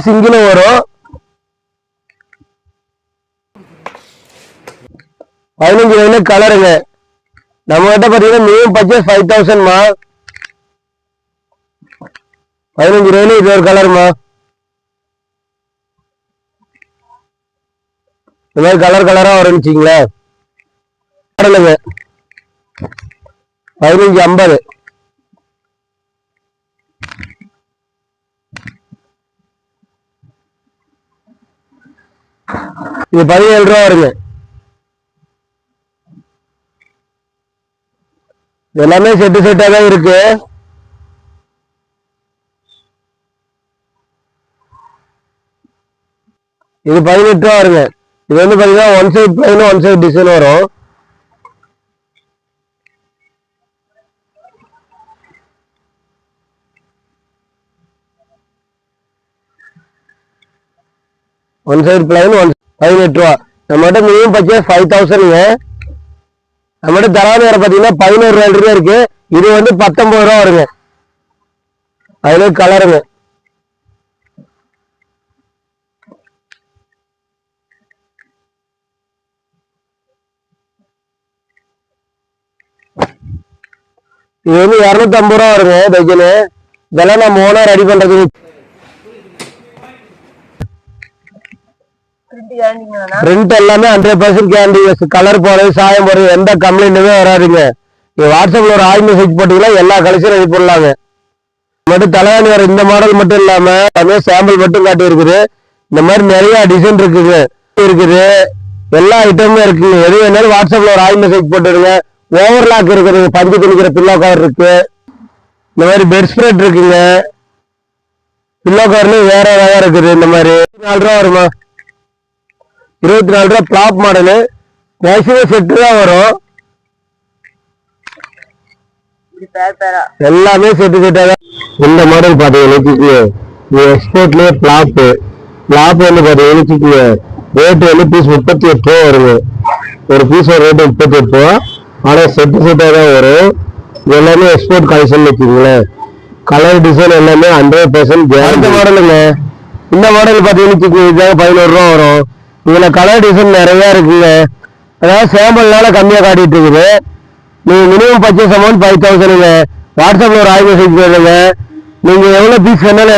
Single வரும். 15 ரூபாயில கலருங்க. நம்ம கிட்ட பாத்தீங்கன்னா மினிமம் பர்ச்சேஸ் 5000மா. 15 ரூபாயில இது ஒரு கலருமா. இந்த மாதிரி கலர் கலரா வரும்னுச்சிங்களா. 1550. இது 17 ரூபா வருங்க. எல்லாமே செட்டு செட்டா தான் இருக்கு. இது 18 ரூபா வருங்க. இது வந்து பாத்தீங்கன்னா one side plain one side design வரும். ஒன் சைட் பிளைன் 18 ரூபா. நம்மகிட்ட மினிமம் பர்ச்சேஸ் 5000ங்க. நம்மகிட்ட தராத வேற பாத்தீங்கன்னா 11 ரூபாய் இருக்கு. இது வந்து 19 ரூபா வருங்க. அதுல கலருங்க. இது வந்து 250 ரூபா வருங்க டஜனு. இதெல்லாம் நம்ம ஓனா ரெடி பண்றது. பிரிண்ட் எல்லாமே 100% கேரண்டி. கலர் போறது சாயம் போறது எந்த கம்ப்ளைண்ட்டுமே வராதுங்க. நீங்க வாட்ஸ்அப்ல ஒரு ஆயில் மெசேஜ் போட்டீங்கன்னா எல்லா கலெக்ஷனும் ரெடி பண்ணலாங்க. மட்டும் தலைவாணி வர இந்த மாடல் மட்டும் இல்லாம சாம்பிள் மட்டும் காட்டி இருக்குது. இந்த மாதிரி நிறைய டிசைன் இருக்குது. எல்லா ஐட்டமும் இருக்குங்க. எது வேணாலும் வாட்ஸ்அப்ல ஒரு ஆயில் மெசேஜ் போட்டுருங்க. ஓவர்லாக் இருக்குது. பஞ்சு துணிக்கிற பில்லோ கவர் இருக்கு. இந்த மாதிரி பெட் ஸ்ப்ரெட் இருக்குங்க. பில்லோ கவர்லயும் வேற வேற இருக்குது. இந்த மாதிரி 24 ரூபா வருமா. 24 ரூபா பிளாப் மாடலு. மேக்ஸிமம் செட்டு தான் வரும். எல்லாமே செட்டு செட்டாக. இந்த மாடல் பாத்தீங்கன்னா எக்ஸ்போர்ட்லயே பிளாப் வந்து பாத்தீங்கன்னா ரேட்டு வந்து பீஸ் 38 ரூபா வருங்க. ஒரு பீஸ் ரேட்டு 38 ரூபா. ஆனா செட்டு செட்டாக தான் வரும். எல்லாமே எக்ஸ்போர்ட் கலெக்ஷன் வச்சுக்கோங்களேன். கலர் டிசைன் எல்லாமே 100% கேரண்டி மாடலுங்க. இந்த மாடல் பாத்தீங்கன்னா 11 ரூபா வரும். இதுல கலர் டிசைன் நிறைய இருக்குங்க. அதாவது சாம்பிள்னால கம்மியா காட்டிட்டு இருக்குது. நீங்க மினிமம் பர்ச்சேஸ் அமௌண்ட் 5000ங்க. வாட்ஸ்அப்ல ஒரு ஆயில் மெசேஜ் பண்ணுங்க. நீங்க எவ்வளவு பீஸ் வேணாலும்